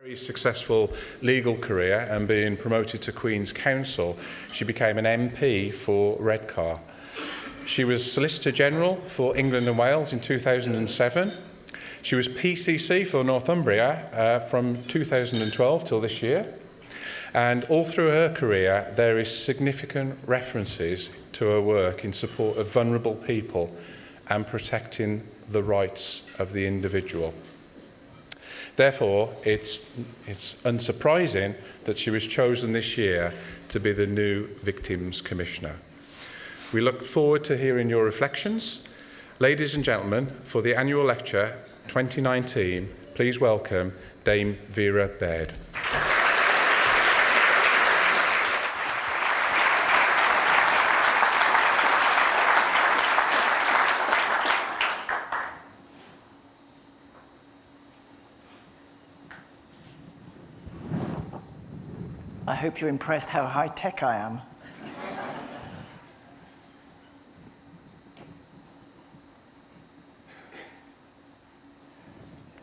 Very successful legal career, and being promoted to Queen's Counsel, she became an MP for Redcar. She was Solicitor General for England and Wales in 2007. She was PCC for Northumbria from 2012 till this year. And all through her career, there is significant references to her work in support of vulnerable people and protecting the rights of the individual. Therefore, it's unsurprising that she was chosen this year to be the new Victims Commissioner. We look forward to hearing your reflections. Ladies and gentlemen, for the annual lecture 2019, please welcome Dame Vera Baird. I hope you're impressed how high-tech I am.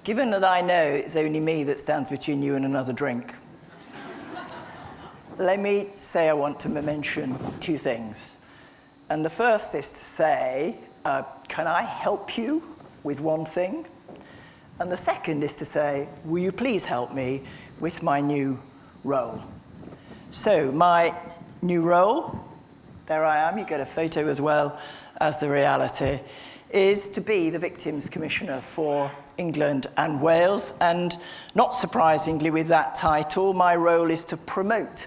Given that I know it's only me that stands between you and another drink, let me say I want to mention two things. And the first is to say, can I help you with one thing? And the second is to say, will you please help me with my new role? So my new role, there I am, you get a photo as well as the reality, is to be the Victims Commissioner for England and Wales. And not surprisingly with that title, my role is to promote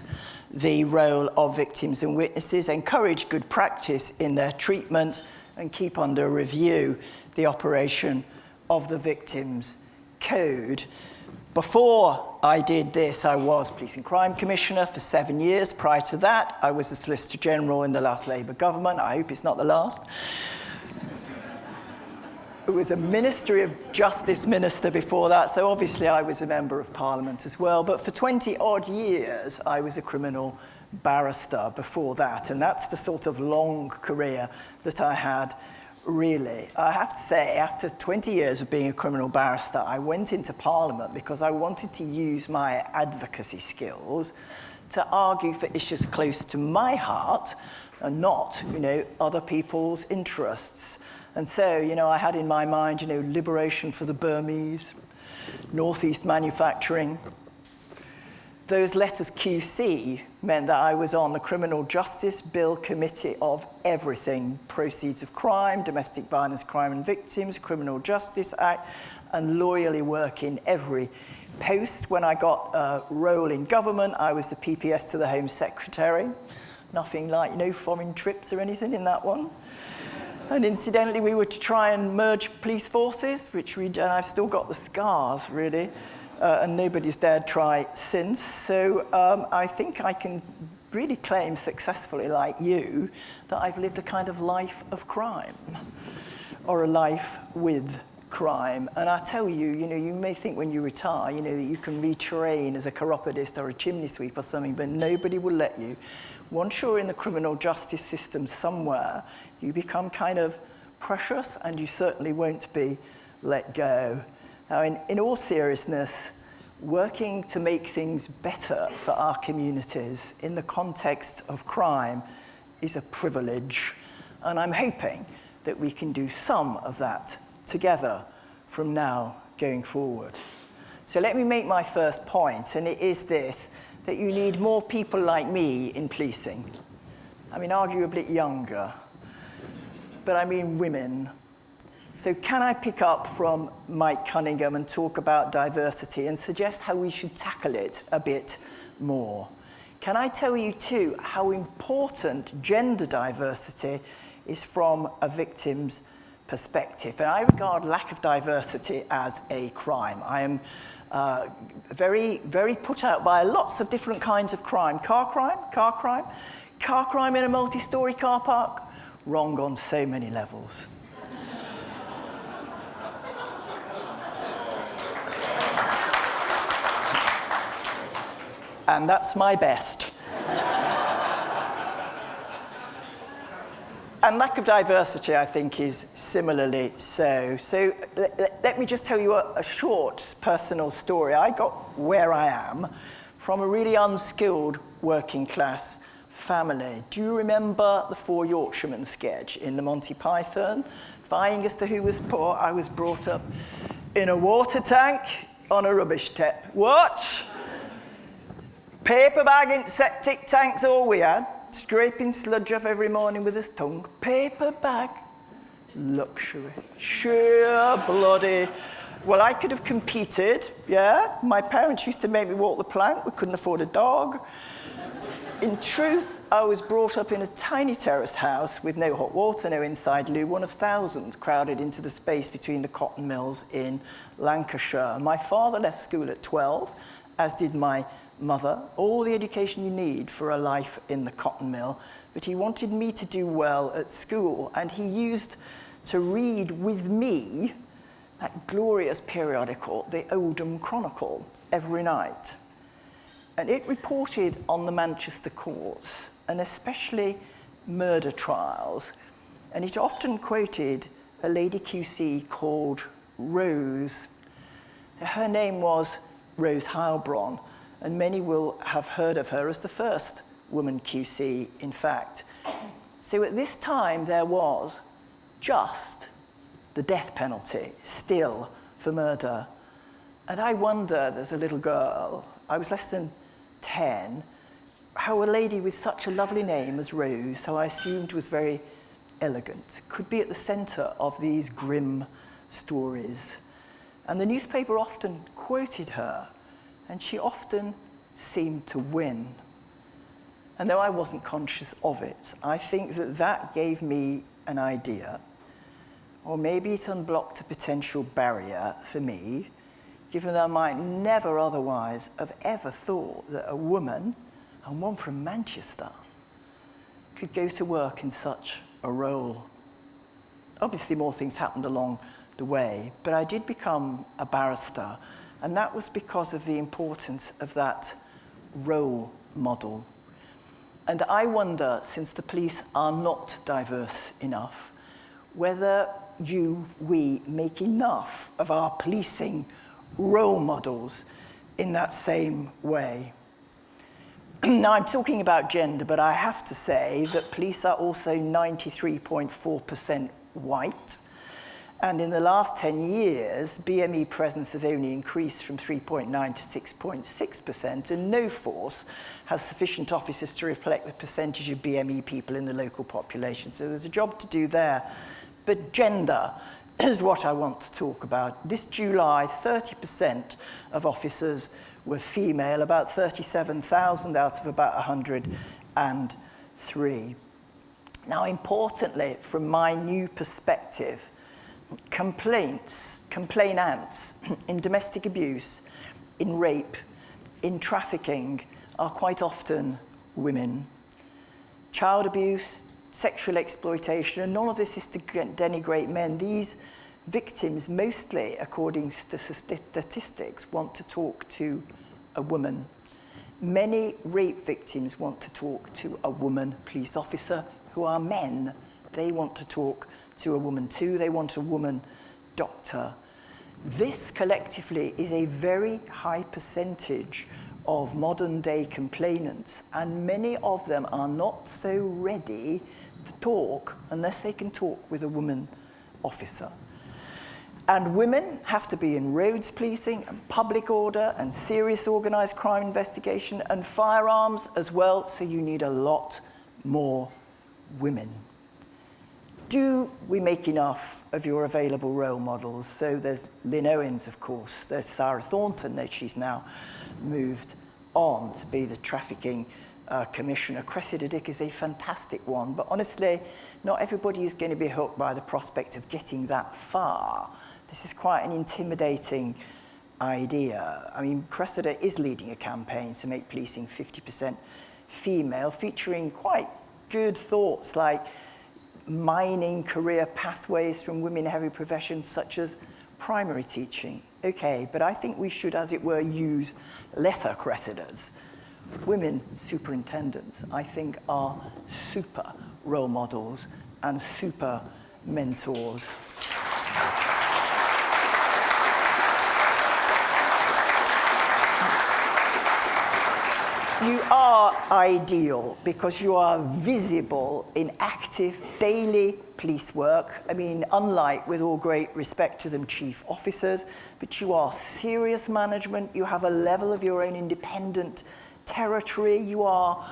the role of victims and witnesses, encourage good practice in their treatment, and keep under review the operation of the Victims Code. Before I did this, I was Police and Crime Commissioner for 7 years. Prior to that, I was the Solicitor General in the last Labour government. I hope it's not the last. I was a Ministry of Justice Minister before that, so obviously I was a Member of Parliament as well. But for 20-odd years, I was a criminal barrister before that, and that's the sort of long career that I had. Really, I have to say, after 20 years of being a criminal barrister, I went into Parliament because I wanted to use my advocacy skills to argue for issues close to my heart and not, other people's interests. And so, I had in my mind, liberation for the Burmese, Northeast manufacturing. Those letters QC meant that I was on the Criminal Justice Bill Committee of everything: proceeds of crime, domestic violence, crime and victims, Criminal Justice Act, and loyally working every post. When I got a role in government, I was the PPS to the Home Secretary. Nothing like, foreign trips or anything in that one. And incidentally, we were to try and merge police forces, and I've still got the scars, really. And nobody's dared try since. So I think I can really claim successfully, like you, that I've lived a kind of life of crime, or a life with crime. And I tell you, you may think when you retire, that you can retrain as a chiropodist or a chimney sweep or something, but nobody will let you. Once you're in the criminal justice system somewhere, you become kind of precious, and you certainly won't be let go. Now, in all seriousness, working to make things better for our communities in the context of crime is a privilege, and I'm hoping that we can do some of that together from now going forward. So let me make my first point, and it is this, that you need more people like me in policing. Arguably younger, but I mean women. So can I pick up from Mike Cunningham and talk about diversity and suggest how we should tackle it a bit more? Can I tell you too how important gender diversity is from a victim's perspective? And I regard lack of diversity as a crime. I am very, very put out by lots of different kinds of crime. Car crime in a multi-story car park, wrong on so many levels. And that's my best. And And lack of diversity, I think, is similarly so. So let me just tell you a short personal story. I got where I am from a really unskilled working class family. Do you remember the Four Yorkshiremen sketch in the Monty Python? Vying as to who was poor, I was brought up in a water tank on a rubbish tip. What? Paper bag and septic tanks all we had. Scraping sludge off every morning with his tongue. Paper bag. Luxury. Sheer bloody. Well, I could have competed, yeah. My parents used to make me walk the plank. We couldn't afford a dog. In truth, I was brought up in a tiny terraced house with no hot water, no inside loo, one of thousands crowded into the space between the cotton mills in Lancashire. My father left school at 12, as did my mother, all the education you need for a life in the cotton mill, but he wanted me to do well at school, and he used to read with me that glorious periodical, the Oldham Chronicle, every night. And it reported on the Manchester courts, and especially murder trials, and it often quoted a lady QC called Rose. Her name was Rose Heilbronn, and many will have heard of her as the first woman QC, in fact. So at this time, there was just the death penalty still for murder. And I wondered as a little girl, I was less than 10, how a lady with such a lovely name as Rose, who I assumed was very elegant, could be at the centre of these grim stories. And the newspaper often quoted her, and she often seemed to win. And though I wasn't conscious of it, I think that that gave me an idea, or maybe it unblocked a potential barrier for me, given that I might never otherwise have ever thought that a woman, and one from Manchester, could go to work in such a role. Obviously, more things happened along the way, but I did become a barrister, and that was because of the importance of that role model. And I wonder, since the police are not diverse enough, whether we make enough of our policing role models in that same way. Now, I'm talking about gender, but I have to say that police are also 93.4% white. And in the last 10 years, BME presence has only increased from 3.9 to 6.6%, and no force has sufficient officers to reflect the percentage of BME people in the local population. So there's a job to do there. But gender is what I want to talk about. This July, 30% of officers were female, about 37,000 out of about 103. Now, importantly, from my new perspective, complainants in domestic abuse, in rape, in trafficking are quite often women. Child abuse, sexual exploitation, and none of this is to denigrate men. These victims, mostly, according to statistics, want to talk to a woman. Many rape victims want to talk to a woman police officer who are men. They want to talk to a woman too. They want a woman doctor. This collectively is a very high percentage of modern day complainants, and many of them are not so ready to talk unless they can talk with a woman officer. And women have to be in roads policing and public order and serious organised crime investigation and firearms as well, so you need a lot more women. Do we make enough of your available role models? So there's Lynn Owens, of course. There's Sarah Thornton, though she's now moved on to be the trafficking commissioner. Cressida Dick is a fantastic one, but honestly, not everybody is going to be hooked by the prospect of getting that far. This is quite an intimidating idea. I mean, Cressida is leading a campaign to make policing 50% female, featuring quite good thoughts like mining career pathways from women-heavy professions such as primary teaching. Okay, but I think we should, as it were, use lesser Cressidas. Women superintendents, I think, are super role models and super mentors. You are ideal because you are visible in active daily police work. I mean, unlike, with all great respect to them, chief officers, but you are serious management. You have a level of your own independent territory. You are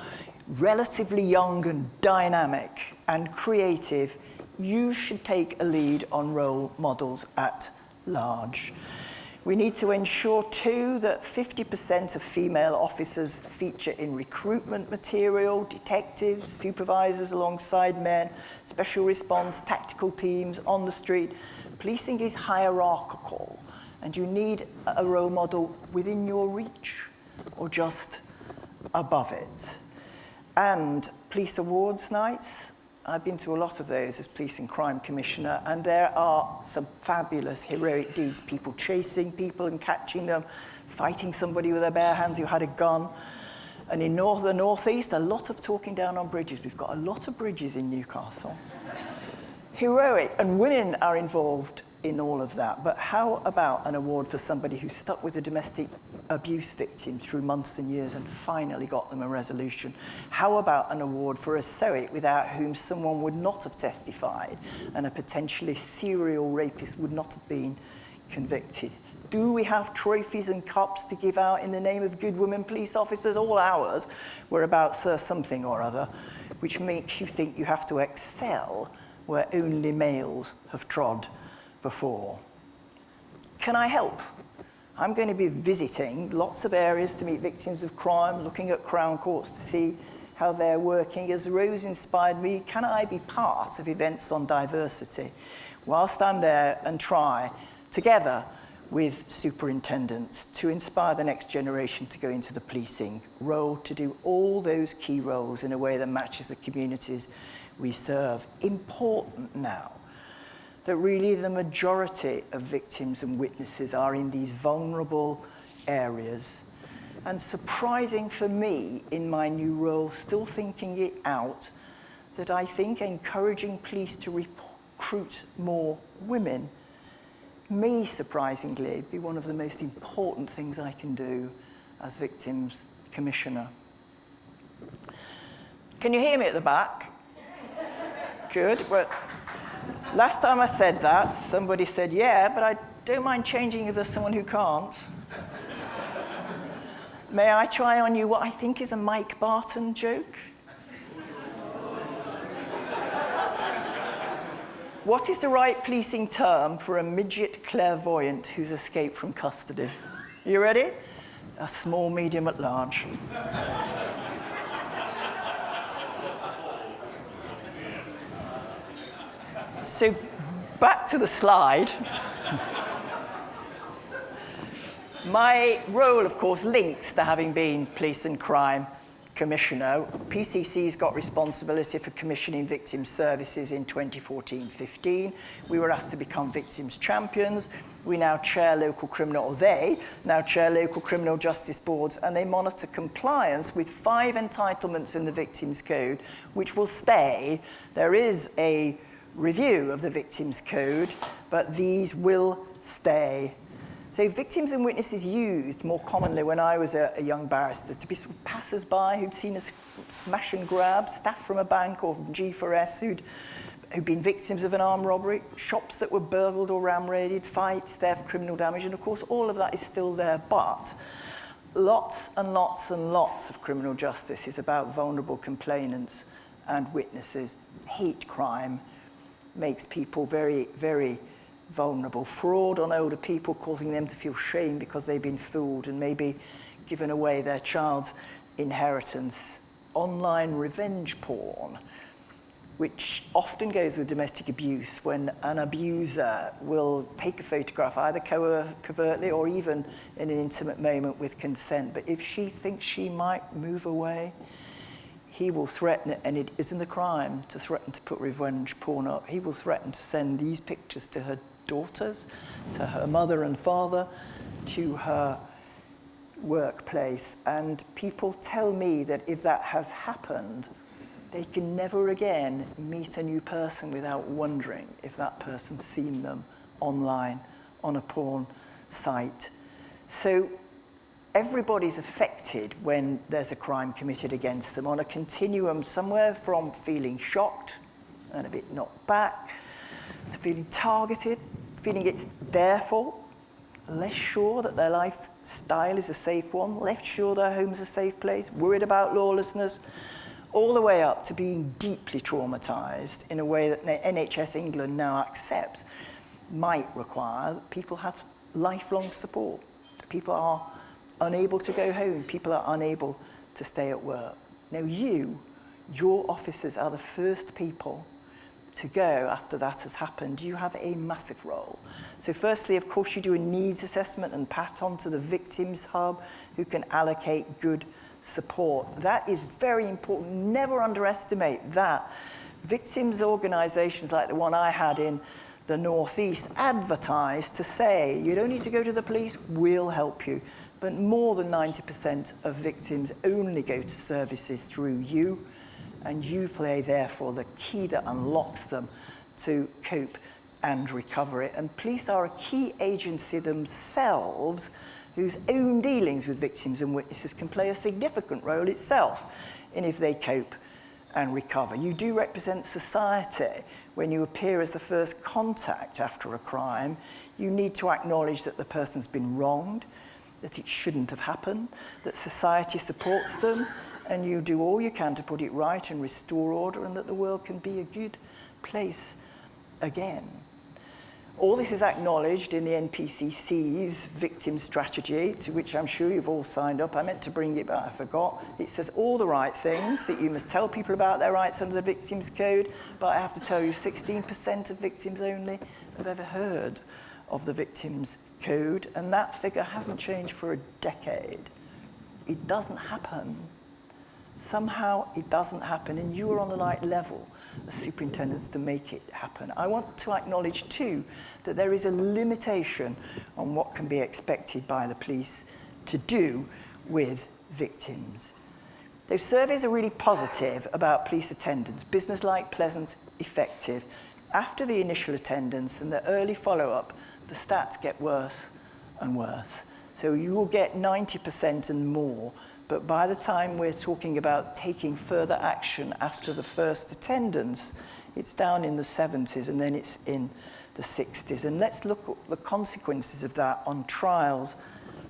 relatively young and dynamic and creative. You should take a lead on role models at large. We need to ensure, too, that 50% of female officers feature in recruitment material, detectives, supervisors alongside men, special response, tactical teams, on the street. Policing is hierarchical, and you need a role model within your reach or just above it. And police awards nights, I've been to a lot of those as Police and Crime Commissioner, and there are some fabulous heroic deeds, people chasing people and catching them, fighting somebody with their bare hands who had a gun. And in the northeast, a lot of talking down on bridges. We've got a lot of bridges in Newcastle. Heroic, and women are involved in all of that. But how about an award for somebody who stuck with a domestic abuse victim through months and years and finally got them a resolution? How about an award for a SOIC without whom someone would not have testified and a potentially serial rapist would not have been convicted? Do we have trophies and cups to give out in the name of good women police officers? All ours were about something or other, which makes you think you have to excel where only males have trod before. Can I help? I'm going to be visiting lots of areas to meet victims of crime, looking at Crown Courts to see how they're working. As Rose inspired me, can I be part of events on diversity whilst I'm there and try, together with superintendents, to inspire the next generation to go into the policing role, to do all those key roles in a way that matches the communities we serve. Important now that really the majority of victims and witnesses are in these vulnerable areas. And surprising for me in my new role, still thinking it out, that I think encouraging police to recruit more women may surprisingly be one of the most important things I can do as Victims Commissioner. Can you hear me at the back? Good. Well, last time I said that, somebody said, yeah, but I don't mind changing if there's someone who can't. May I try on you what I think is a Mike Barton joke? What is the right policing term for a midget clairvoyant who's escaped from custody? You ready? A small medium at large. So back to the slide. My role, of course, links to having been Police and Crime Commissioner. PCC's got responsibility for commissioning victims services in 2014-15. We were asked to become victims champions. We now chair local criminal, or they now chair local criminal justice boards, and they monitor compliance with 5 entitlements in the Victims Code, which will stay. There is a review of the Victims Code, but these will stay. So victims and witnesses used more commonly when I was a young barrister to be sort of passers-by who'd seen a smash and grab, staff from a bank or from G4S who'd been victims of an armed robbery, shops that were burgled or ram-raided, fights, theft, criminal damage, and of course all of that is still there, but lots and lots and lots of criminal justice is about vulnerable complainants and witnesses. Hate crime makes people very, very vulnerable. Fraud on older people, causing them to feel shame because they've been fooled and maybe given away their child's inheritance. Online revenge porn, which often goes with domestic abuse when an abuser will take a photograph either covertly or even in an intimate moment with consent. But if she thinks she might move away, he will threaten it, and it isn't a crime to threaten to put revenge porn up. He will threaten to send these pictures to her daughters, to her mother and father, to her workplace. And people tell me that if that has happened, they can never again meet a new person without wondering if that person's seen them online, on a porn site. So everybody's affected when there's a crime committed against them on a continuum somewhere from feeling shocked and a bit knocked back to feeling targeted, feeling it's their fault, less sure that their lifestyle is a safe one, less sure their home's a safe place, worried about lawlessness, all the way up to being deeply traumatised in a way that NHS England now accepts might require that people have lifelong support. People are unable to go home. People are unable to stay at work. Now your officers are the first people to go after that has happened. You have a massive role. So firstly, of course, you do a needs assessment and pat onto the victims hub who can allocate good support. That is very important. Never underestimate that. Victims organisations like the one I had in the Northeast advertise to say, you don't need to go to the police, we'll help you. But more than 90% of victims only go to services through you, and you play, therefore, the key that unlocks them to cope and recover it. And police are a key agency themselves whose own dealings with victims and witnesses can play a significant role itself in if they cope and recover. You do represent society. When you appear as the first contact after a crime, you need to acknowledge that the person's been wronged, that it shouldn't have happened, that society supports them, and you do all you can to put it right and restore order, and that the world can be a good place again. All this is acknowledged in the NPCC's victim strategy, to which I'm sure you've all signed up. I meant to bring it, but I forgot. It says all the right things, that you must tell people about their rights under the Victims Code, but I have to tell you 16% of victims only have ever heard of the Victims Code, and that figure hasn't changed for a decade. It doesn't happen. Somehow it doesn't happen, and you are on the right level as superintendents to make it happen. I want to acknowledge too that there is a limitation on what can be expected by the police to do with victims. Those surveys are really positive about police attendance, businesslike, pleasant, effective. After the initial attendance and the early follow-up, the stats get worse and worse. So you will get 90% and more, but by the time we're talking about taking further action after the first attendance, it's down in the 70s and then it's in the 60s. And let's look at the consequences of that on trials.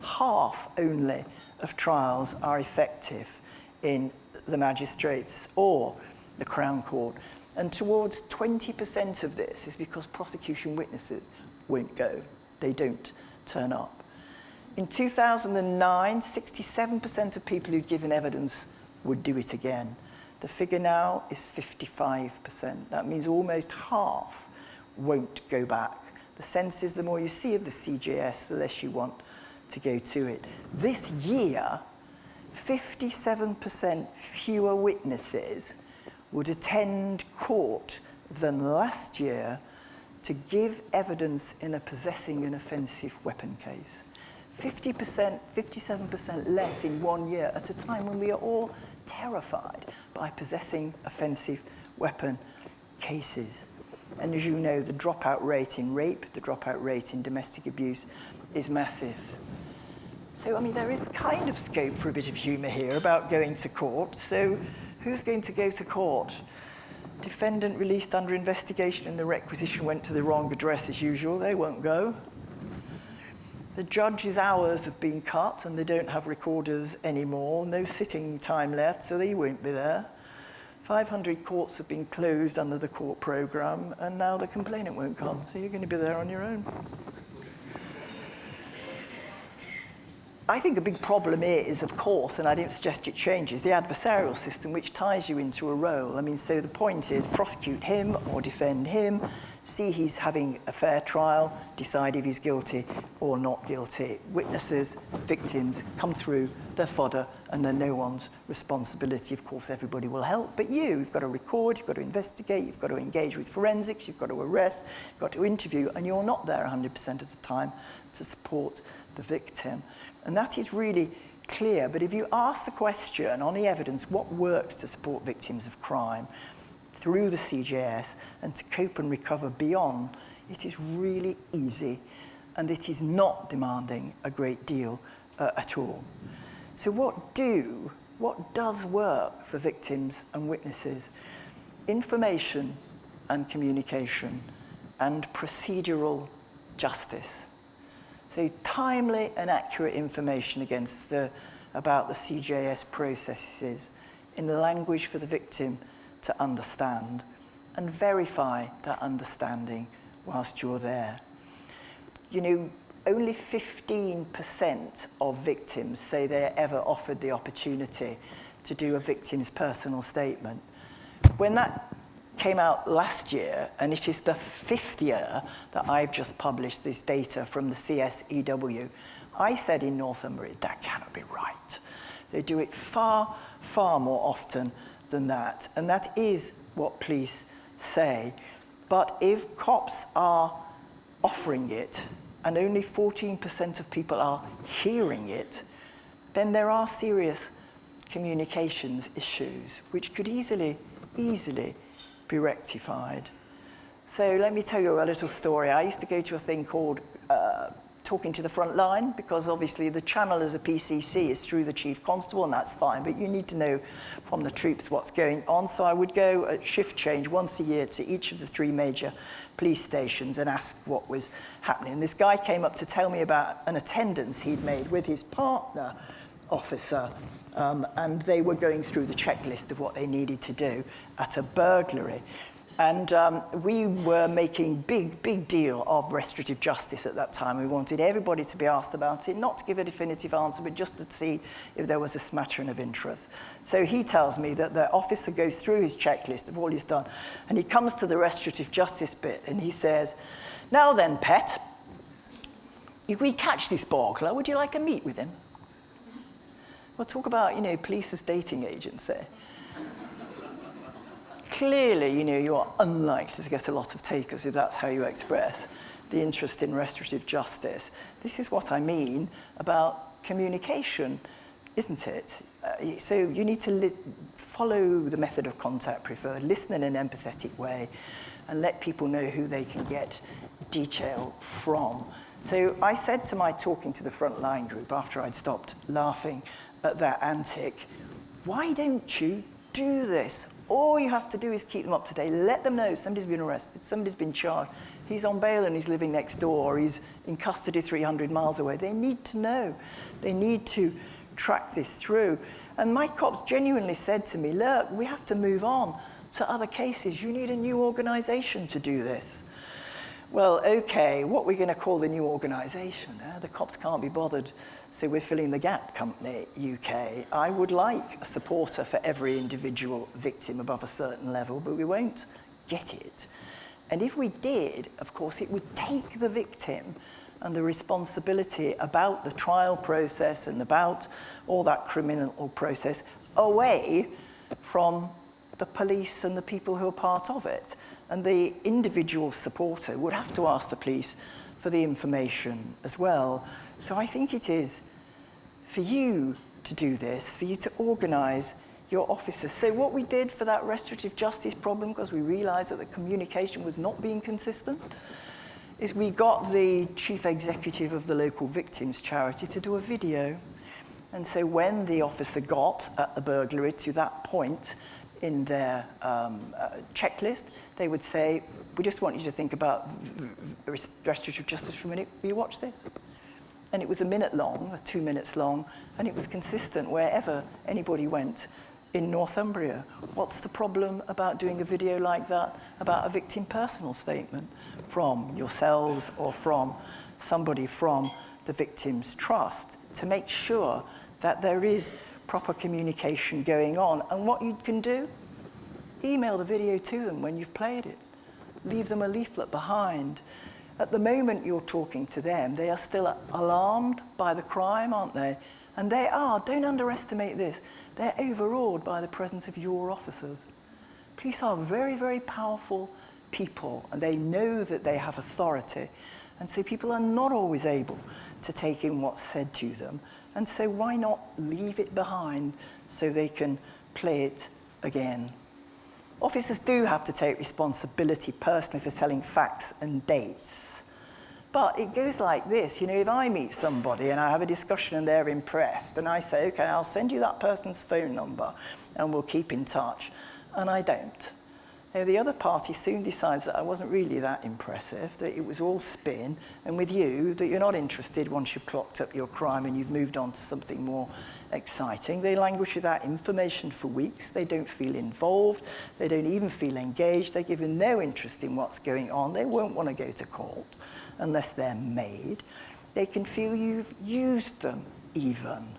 Half only of trials are effective in the magistrates or the Crown Court. And towards 20% of this is because prosecution witnesses won't go. They don't turn up. In 2009, 67% of people who'd given evidence would do it again. The figure now is 55%. That means almost half won't go back. The sense is the more you see of the CJS, the less you want to go to it. This year, 57% fewer witnesses would attend court than last year to give evidence in a possessing an offensive weapon case. 50%, 57% less in 1 year at a time when we are all terrified by possessing offensive weapon cases. And as you know, the dropout rate in rape, the dropout rate in domestic abuse is massive. So, I mean, there is kind of scope for a bit of humour here about going to court. So, who's going to go to court? Defendant released under investigation and the requisition went to the wrong address as usual. They won't go. The judge's hours have been cut and they don't have recorders anymore. No sitting time left, so they won't be there. 500 courts have been closed under the court programme, and now the complainant won't come, so you're going to be there on your own. I think a big problem is, of course, and I don't suggest it changes, the adversarial system which ties you into a role. I mean, so the point is prosecute him or defend him, see he's having a fair trial, decide if he's guilty or not guilty. Witnesses, victims come through, they're fodder, and they're no one's responsibility. Of course, everybody will help, but you've got to record, you've got to investigate, you've got to engage with forensics, you've got to arrest, you've got to interview, and you're not there 100% of the time to support the victim. And that is really clear, but if you ask the question on the evidence, what works to support victims of crime through the CJS and to cope and recover beyond, it is really easy, and it is not demanding a great deal at all. So what does work for victims and witnesses? Information and communication and procedural justice. So timely and accurate information about the CJS processes in the language for the victim to understand, and verify that understanding whilst you're there. You know, only 15% of victims say they're ever offered the opportunity to do a victim's personal statement. When that came out last year, and it is the 5th year that I've just published this data from the CSEW, I said in Northumbria, that cannot be right. They do it far, far more often than that, and that is what police say. But if cops are offering it, and only 14% of people are hearing it, then there are serious communications issues which could easily be rectified. So let me tell you a little story. I used to go to a thing called Talking to the Front Line, because obviously the channel as a PCC is through the Chief Constable, and that's fine, but you need to know from the troops what's going on. So I would go at shift change once a year to each of the 3 major police stations and ask what was happening. And this guy came up to tell me about an attendance he'd made with his partner officer, and they were going through the checklist of what they needed to do at a burglary. And we were making big deal of restorative justice at that time. We wanted everybody to be asked about it, not to give a definitive answer, but just to see if there was a smattering of interest. So he tells me that the officer goes through his checklist of all he's done, and he comes to the restorative justice bit, and he says, "Now then, pet, if we catch this burglar, would you like a meet with him?" Well, talk about, you know, police as dating agents there. Clearly, you know, you are unlikely to get a lot of takers if that's how you express the interest in restorative justice. This is what I mean about communication, isn't it? So you need to follow the method of contact preferred, listen in an empathetic way, and let people know who they can get detail from. So I said to my Talking to the Front Line group after I'd stopped laughing at that antic, why don't you do this? All you have to do is keep them up to date. Let them know somebody's been arrested, somebody's been charged, he's on bail and he's living next door, or he's in custody 300 miles away. They need to know. They need to track this through. And my cops genuinely said to me, look, we have to move on to other cases. You need a new organisation to do this. Well, okay, what we're going to call the new organisation? The cops can't be bothered, so we're filling the gap company, UK. I would like a supporter for every individual victim above a certain level, but we won't get it. And if we did, of course, it would take the victim and the responsibility about the trial process and about all that criminal process away from the police and the people who are part of it. And the individual supporter would have to ask the police for the information as well. So I think it is for you to do this, for you to organise your officers. So what we did for that restorative justice problem, because we realised that the communication was not being consistent, is we got the chief executive of the local victims charity to do a video. And so when the officer got at the burglary to that point in their checklist, they would say, we just want you to think about restorative justice for a minute. Will you watch this? And it was a minute long, 2 minutes long, and it was consistent wherever anybody went in Northumbria. What's the problem about doing a video like that about a victim personal statement from yourselves or from somebody from the victim's trust to make sure that there is proper communication going on? And what you can do, email the video to them when you've played it. Leave them a leaflet behind. At the moment you're talking to them, they are still alarmed by the crime, aren't they? And they are, don't underestimate this, they're overawed by the presence of your officers. Police are very, very powerful people, and they know that they have authority. And so people are not always able to take in what's said to them. And so why not leave it behind so they can play it again? Officers do have to take responsibility personally for selling facts and dates. But it goes like this, you know, if I meet somebody and I have a discussion and they're impressed, and I say, okay, I'll send you that person's phone number and we'll keep in touch, and I don't. You know, the other party soon decides that I wasn't really that impressive, that it was all spin, and with you, that you're not interested once you've clocked up your crime and you've moved on to something more exciting. They languish without information for weeks. They don't feel involved. They don't even feel engaged. They give no interest in what's going on. They won't want to go to court unless they're made. They can feel you've used them even.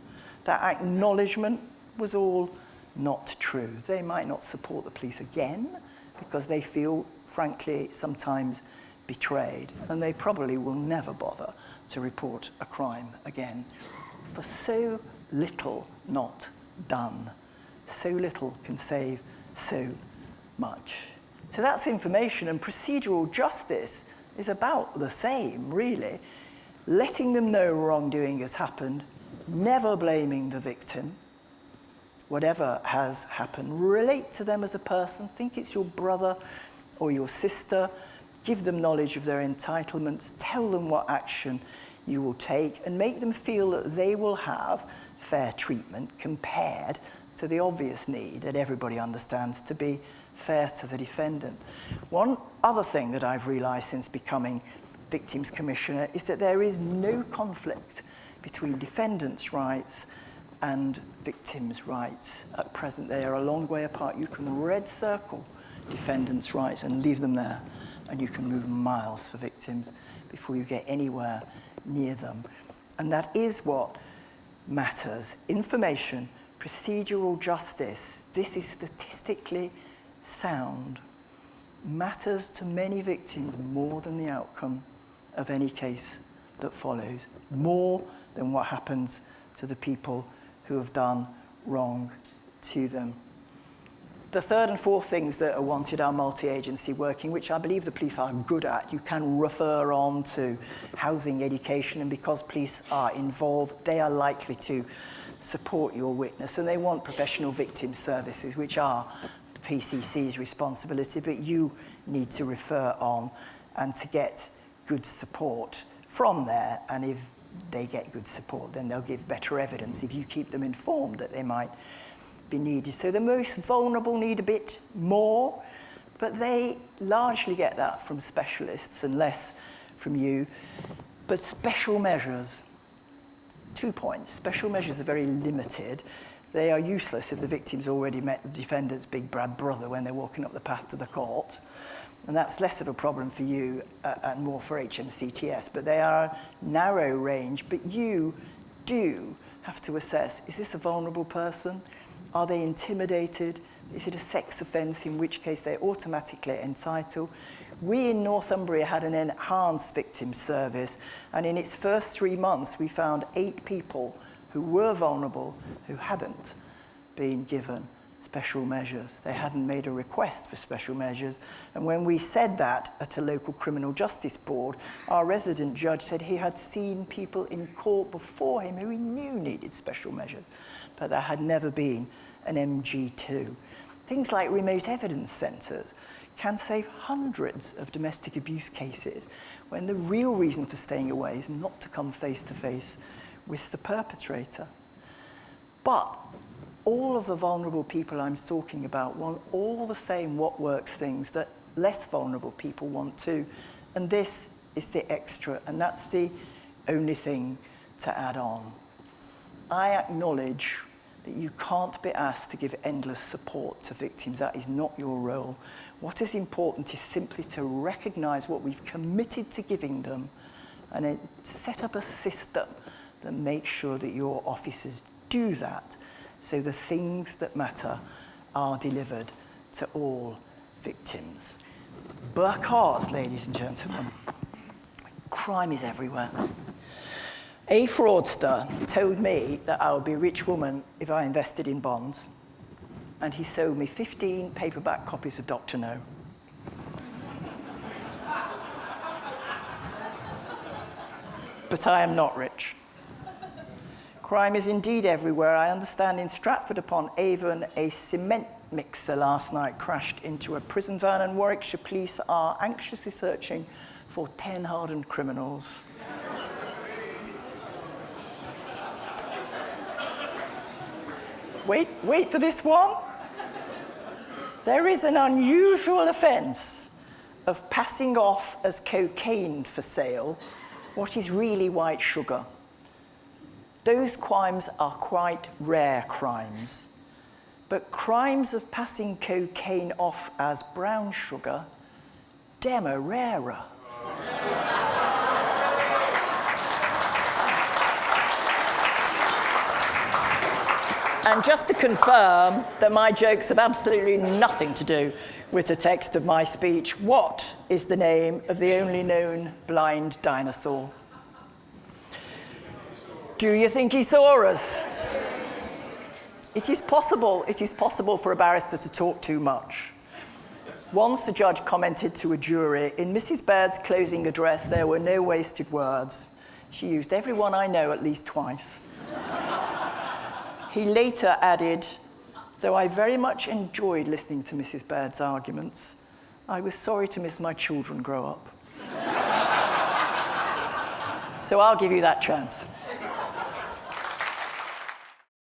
That acknowledgement was all not true. They might not support the police again because they feel, frankly, sometimes betrayed, and they probably will never bother to report a crime again. For so little not done. So little can save so much. So that's information, and procedural justice is about the same, really. Letting them know wrongdoing has happened, never blaming the victim. Whatever has happened, relate to them as a person. Think it's your brother or your sister. Give them knowledge of their entitlements. Tell them what action you will take, and make them feel that they will have fair treatment compared to the obvious need that everybody understands to be fair to the defendant. One other thing that I've realised since becoming Victims Commissioner is that there is no conflict between defendants' rights and victims' rights. At present, they are a long way apart. You can red circle defendants' rights and leave them there, and you can move miles for victims before you get anywhere near them. And that is what matters. Information, procedural justice, this is statistically sound, matters to many victims more than the outcome of any case that follows, more than what happens to the people who have done wrong to them. The third and fourth things that are wanted are multi-agency working, which I believe the police are good at. You can refer on to housing, education, and because police are involved, they are likely to support your witness, and they want professional victim services, which are the PCC's responsibility, but you need to refer on and to get good support from there, and if they get good support, then they'll give better evidence if you keep them informed that they might be needed. So the most vulnerable need a bit more, but they largely get that from specialists and less from you. But special measures, 2 points. Special measures are very limited. They are useless if the victim's already met the defendant's big bad brother when they're walking up the path to the court. And that's less of a problem for you and more for HMCTS. But they are narrow range, but you do have to assess, is this a vulnerable person? Are they intimidated? Is it a sex offence, in which case they're automatically entitled? We in Northumbria had an enhanced victim service, and in its first 3 months, we found 8 people who were vulnerable who hadn't been given special measures. They hadn't made a request for special measures. And when we said that at a local criminal justice board, our resident judge said he had seen people in court before him who he knew needed special measures, but there had never been an MG2. Things like remote evidence centres can save hundreds of domestic abuse cases when the real reason for staying away is not to come face to face with the perpetrator. But all of the vulnerable people I'm talking about want all the same what works things that less vulnerable people want too. And this is the extra, and that's the only thing to add on. I acknowledge that you can't be asked to give endless support to victims. That is not your role. What is important is simply to recognise what we've committed to giving them and then set up a system that makes sure that your officers do that, so the things that matter are delivered to all victims. Because, ladies and gentlemen, crime is everywhere. A fraudster told me that I would be a rich woman if I invested in bonds, and he sold me 15 paperback copies of Dr. No. But but I am not rich. Crime is indeed everywhere. I understand in Stratford-upon-Avon, a cement mixer last night crashed into a prison van, and Warwickshire police are anxiously searching for 10 hardened criminals. Wait for this one. There is an unusual offence of passing off as cocaine for sale what is really white sugar. Those crimes are quite rare crimes, but crimes of passing cocaine off as brown sugar, dem are rarer. And just to confirm that my jokes have absolutely nothing to do with the text of my speech, what is the name of the only known blind dinosaur? Do you think he saw us? It is possible for a barrister to talk too much. Once the judge commented to a jury, in Mrs. Baird's closing address, there were no wasted words. She used everyone I know at least twice. He later added, though I very much enjoyed listening to Mrs. Baird's arguments, I was sorry to miss my children grow up. So I'll give you that chance.